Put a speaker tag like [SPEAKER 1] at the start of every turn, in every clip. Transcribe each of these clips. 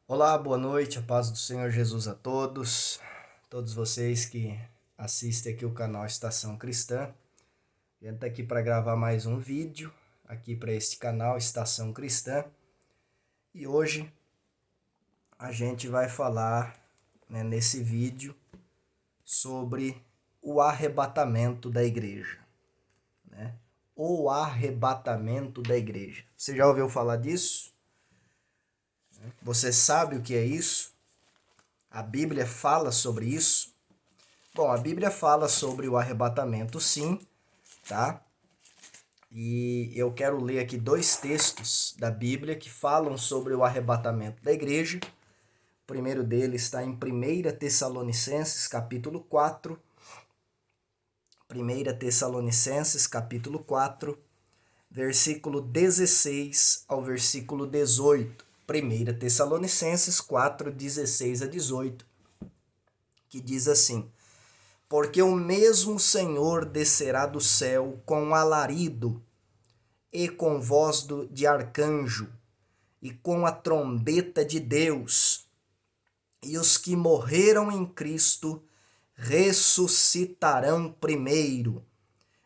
[SPEAKER 1] Olá, boa noite, a paz do Senhor Jesus a todos vocês que assistem aqui o canal Estação Cristã. A gente está aqui para gravar mais um vídeo aqui para este canal Estação Cristã. E hoje a gente vai falar, nesse vídeo sobre o arrebatamento da igreja, né? O arrebatamento da igreja. Você já ouviu falar disso? Você sabe o que é isso? A Bíblia fala sobre isso? Bom, a Bíblia fala sobre o arrebatamento, sim, tá? E eu quero ler aqui dois textos da Bíblia que falam sobre o arrebatamento da igreja. O primeiro deles está em 1 Tessalonicenses, capítulo 4. 1 Tessalonicenses, capítulo 4, versículo 16 ao versículo 18. 1 Tessalonicenses 4, 16 a 18, que diz assim: Porque o mesmo Senhor descerá do céu com alarido e com voz de arcanjo e com a trombeta de Deus, e os que morreram em Cristo ressuscitarão primeiro.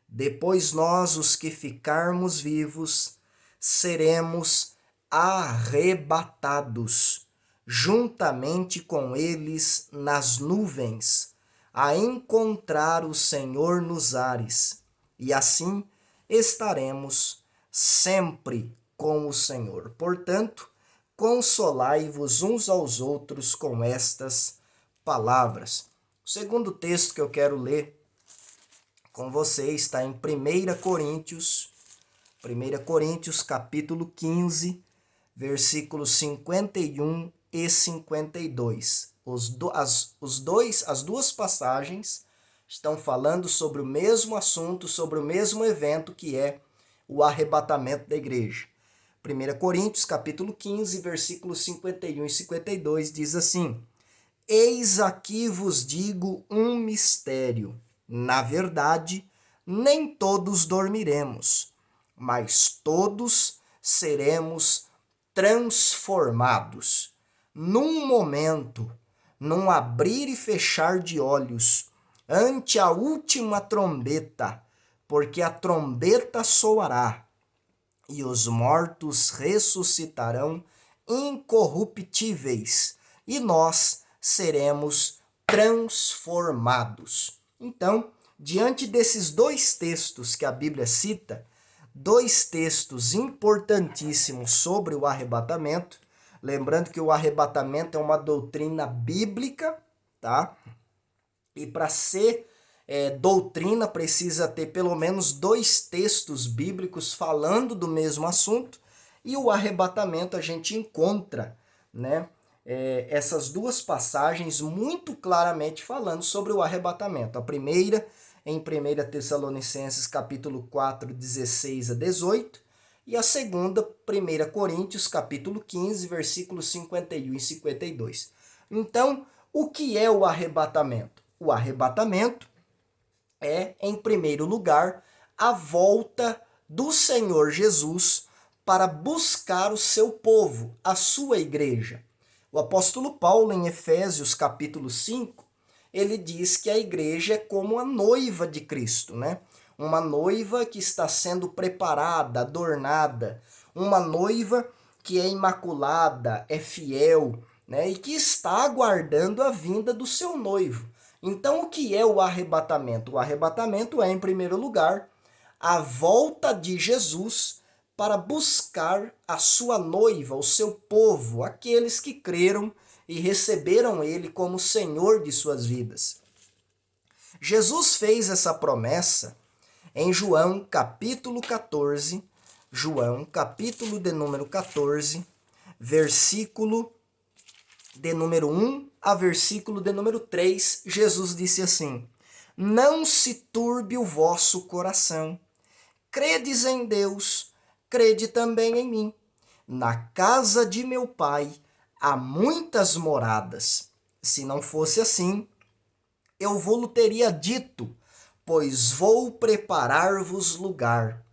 [SPEAKER 1] Depois nós, os que ficarmos vivos, seremos arrebatados juntamente com eles nas nuvens, a encontrar o Senhor nos ares, e assim estaremos sempre com o Senhor. Portanto, consolai-vos uns aos outros com estas palavras. O segundo texto que eu quero ler com você está em 1 Coríntios capítulo 15, versículos 51 e 52. As duas passagens estão falando sobre o mesmo assunto, sobre o mesmo evento que é o arrebatamento da igreja. 1 Coríntios capítulo 15, versículos 51 e 52 diz assim: Eis aqui vos digo um mistério. Na verdade, nem todos dormiremos, mas todos seremos transformados. Num momento, num abrir e fechar de olhos, ante a última trombeta, porque a trombeta soará, e os mortos ressuscitarão incorruptíveis, e nós seremos transformados. Então, diante desses dois textos que a Bíblia cita, dois textos importantíssimos sobre o arrebatamento, lembrando que o arrebatamento é uma doutrina bíblica, tá? E para ser doutrina precisa ter pelo menos dois textos bíblicos falando do mesmo assunto, e o arrebatamento a gente encontra, né, essas duas passagens muito claramente falando sobre o arrebatamento. A primeira em 1 Tessalonicenses capítulo 4, 16 a 18, e a segunda, 1 Coríntios capítulo 15, versículos 51 e 52. Então, o que é o arrebatamento? O arrebatamento é, em primeiro lugar, a volta do Senhor Jesus para buscar o seu povo, a sua igreja. O apóstolo Paulo, em Efésios capítulo 5, ele diz que a igreja é como a noiva de Cristo, né? Uma noiva que está sendo preparada, adornada, uma noiva que é imaculada, é fiel, né? E que está aguardando a vinda do seu noivo. Então, o que é o arrebatamento? O arrebatamento é, em primeiro lugar, a volta de Jesus para buscar a sua noiva, o seu povo, aqueles que creram e receberam ele como Senhor de suas vidas. Jesus fez essa promessa em João capítulo 14, João capítulo de número 14, versículo de número 1 a versículo de número 3, Jesus disse assim: Não se turbe o vosso coração. Credes em Deus, crede também em mim. Na casa de meu pai há muitas moradas. Se não fosse assim, eu vou-lo teria dito, pois vou preparar-vos lugar.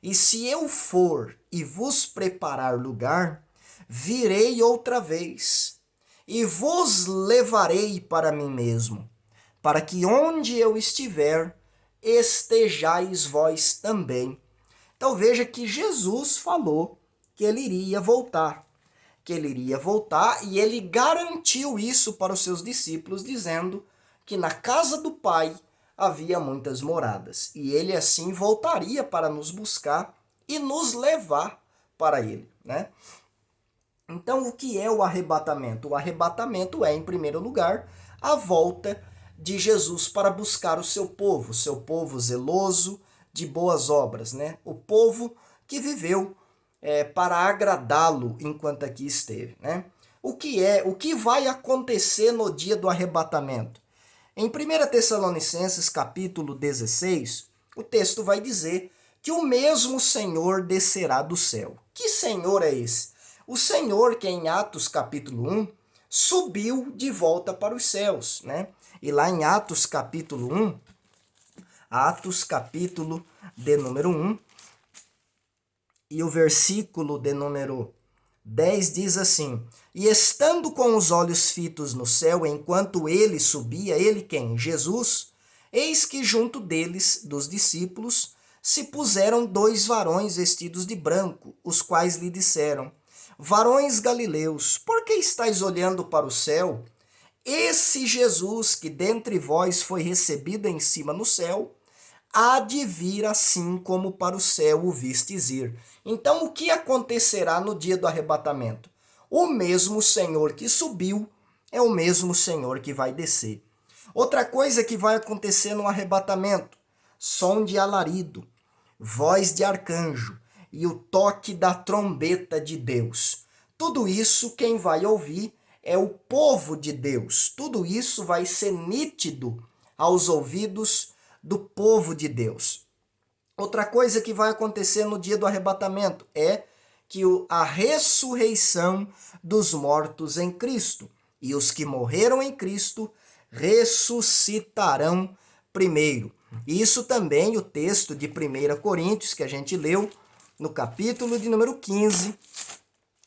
[SPEAKER 1] E se eu for e vos preparar lugar, virei outra vez e vos levarei para mim mesmo, para que onde eu estiver, estejais vós também. Então veja que Jesus falou que ele iria voltar. Que ele iria voltar e ele garantiu isso para os seus discípulos, dizendo que na casa do Pai havia muitas moradas. E ele assim voltaria para nos buscar e nos levar para ele, né? Então, o que é o arrebatamento? O arrebatamento é, em primeiro lugar, a volta de Jesus para buscar o seu povo zeloso de boas obras, né? O povo que viveu para agradá-lo enquanto aqui esteve, né? O que vai acontecer no dia do arrebatamento? Em 1 Tessalonicenses capítulo 16, o texto vai dizer que o mesmo Senhor descerá do céu. Que Senhor é esse? O Senhor que em Atos capítulo 1 subiu de volta para os céus, né? E lá em Atos capítulo 1, Atos capítulo de número 1, e o versículo de número 10 diz assim: E estando com os olhos fitos no céu, enquanto ele subia, ele quem? Jesus, eis que junto deles, dos discípulos, se puseram 2 varões vestidos de branco, os quais lhe disseram: Varões galileus, por que estáis olhando para o céu? Esse Jesus que dentre vós foi recebido em cima no céu, há de vir assim como para o céu o vistes ir. Então, o que acontecerá no dia do arrebatamento? O mesmo Senhor que subiu é o mesmo Senhor que vai descer. Outra coisa que vai acontecer no arrebatamento: som de alarido, voz de arcanjo e o toque da trombeta de Deus. Tudo isso quem vai ouvir é o povo de Deus. Tudo isso vai ser nítido aos ouvidos do povo de Deus. Outra coisa que vai acontecer no dia do arrebatamento é que a ressurreição dos mortos em Cristo. E os que morreram em Cristo ressuscitarão primeiro. Isso também o texto de 1 Coríntios, que a gente leu, no capítulo de número 15,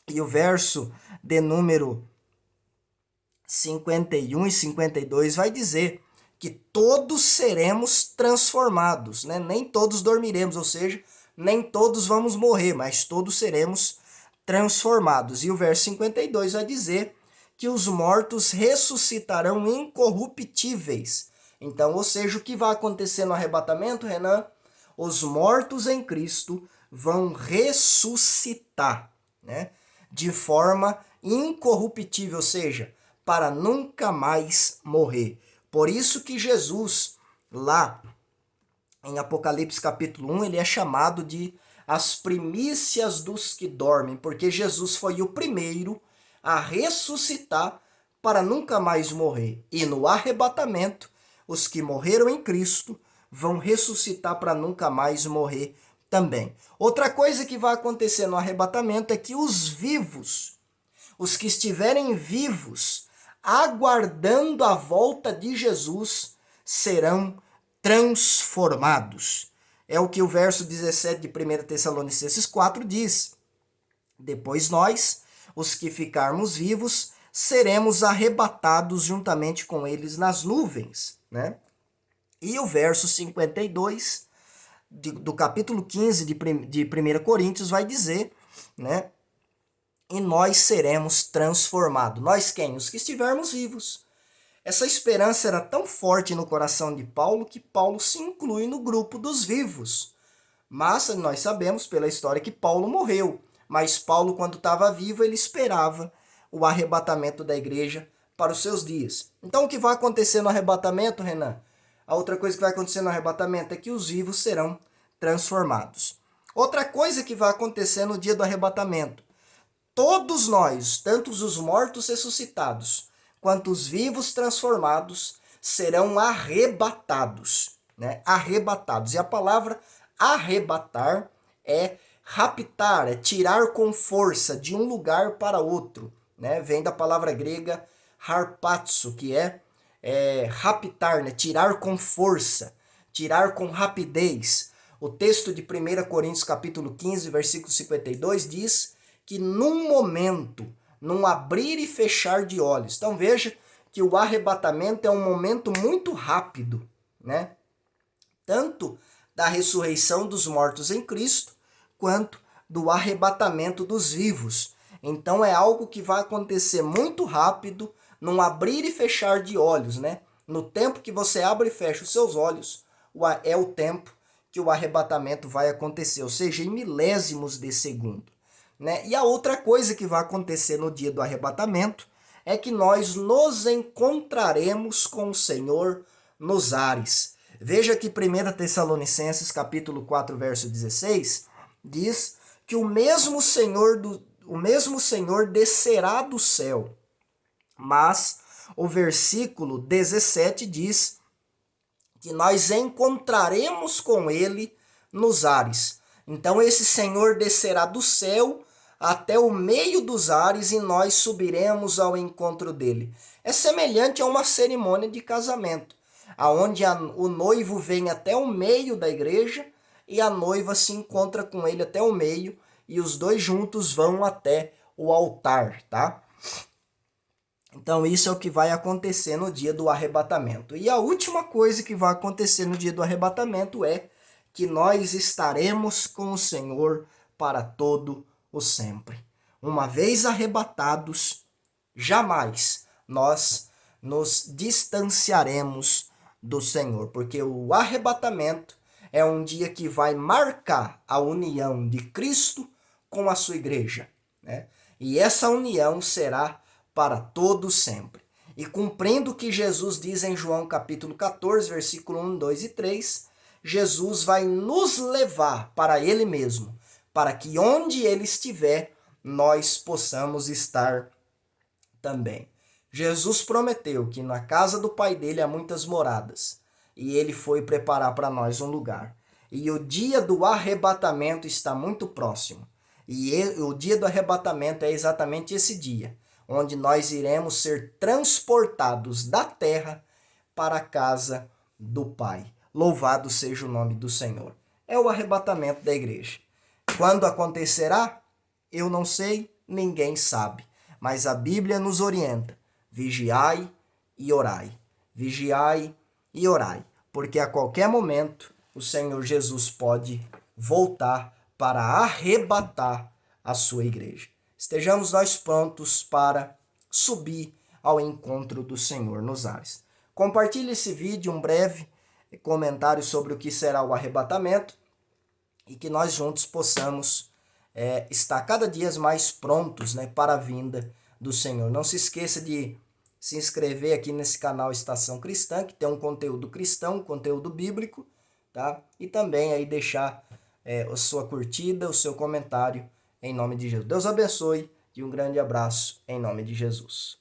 [SPEAKER 1] e o verso de número 51 e 52 vai dizer que todos seremos transformados, né? Nem todos dormiremos, ou seja, nem todos vamos morrer, mas todos seremos transformados. E o verso 52 vai dizer que os mortos ressuscitarão incorruptíveis. Então, ou seja, o que vai acontecer no arrebatamento, Renan? Os mortos em Cristo vão ressuscitar, né? De forma incorruptível, ou seja, para nunca mais morrer. Por isso que Jesus, lá em Apocalipse capítulo 1, ele é chamado de as primícias dos que dormem, porque Jesus foi o primeiro a ressuscitar para nunca mais morrer. E no arrebatamento, os que morreram em Cristo vão ressuscitar para nunca mais morrer também. Outra coisa que vai acontecer no arrebatamento é que os vivos, os que estiverem vivos, aguardando a volta de Jesus, serão transformados. É o que o verso 17 de 1 Tessalonicenses 4 diz. Depois nós, os que ficarmos vivos, seremos arrebatados juntamente com eles nas nuvens, né? E o verso 52 do capítulo 15 de 1 Coríntios vai dizer, né? E nós seremos transformados. Nós quem? Os que estivermos vivos. Essa esperança era tão forte no coração de Paulo que Paulo se inclui no grupo dos vivos. Mas nós sabemos pela história que Paulo morreu. Mas Paulo, quando estava vivo, ele esperava o arrebatamento da igreja para os seus dias. Então, o que vai acontecer no arrebatamento, Renan? A outra coisa que vai acontecer no arrebatamento é que os vivos serão transformados. Outra coisa que vai acontecer no dia do arrebatamento: todos nós, tanto os mortos ressuscitados, quanto os vivos transformados, serão arrebatados, né? Arrebatados. E a palavra arrebatar é raptar, é tirar com força de um lugar para outro, né? Vem da palavra grega harpazo, que é raptar, né? Tirar com força, tirar com rapidez. O texto de 1 Coríntios capítulo 15, versículo 52 diz que num momento, num abrir e fechar de olhos. Então veja que o arrebatamento é um momento muito rápido, né? Tanto da ressurreição dos mortos em Cristo, quanto do arrebatamento dos vivos. Então é algo que vai acontecer muito rápido, num abrir e fechar de olhos, né? No tempo que você abre e fecha os seus olhos, é o tempo que o arrebatamento vai acontecer, ou seja, em milésimos de segundo, né? E a outra coisa que vai acontecer no dia do arrebatamento é que nós nos encontraremos com o Senhor nos ares. Veja que 1 Tessalonicenses capítulo 4, verso 16, diz que o mesmo Senhor descerá do céu. Mas o versículo 17 diz que nós encontraremos com ele nos ares. Então esse Senhor descerá do céu até o meio dos ares e nós subiremos ao encontro dele. É semelhante a uma cerimônia de casamento, aonde o noivo vem até o meio da igreja e a noiva se encontra com ele até o meio e os dois juntos vão até o altar, tá? Então isso é o que vai acontecer no dia do arrebatamento. E a última coisa que vai acontecer no dia do arrebatamento é que nós estaremos com o Senhor para todo o sempre. Uma vez arrebatados, jamais nós nos distanciaremos do Senhor, porque o arrebatamento é um dia que vai marcar a união de Cristo com a sua igreja, né? E essa união será para todo sempre. E cumprindo o que Jesus diz em João capítulo 14, versículo 1, 2 e 3, Jesus vai nos levar para ele mesmo, para que onde ele estiver, nós possamos estar também. Jesus prometeu que na casa do Pai dele há muitas moradas, e ele foi preparar para nós um lugar. E o dia do arrebatamento está muito próximo. E o dia do arrebatamento é exatamente esse dia, onde nós iremos ser transportados da terra para a casa do Pai. Louvado seja o nome do Senhor. É o arrebatamento da igreja. Quando acontecerá? Eu não sei, ninguém sabe. Mas a Bíblia nos orienta: vigiai e orai. Vigiai e orai. Porque a qualquer momento o Senhor Jesus pode voltar para arrebatar a sua igreja. Estejamos nós prontos para subir ao encontro do Senhor nos ares. Compartilhe esse vídeo, um breve comentário sobre o que será o arrebatamento e que nós juntos possamos estar cada dia mais prontos, né, para a vinda do Senhor. Não se esqueça de se inscrever aqui nesse canal Estação Cristã, que tem um conteúdo cristão, um conteúdo bíblico, tá? E também aí deixar a sua curtida, o seu comentário em nome de Jesus. Deus abençoe e um grande abraço em nome de Jesus.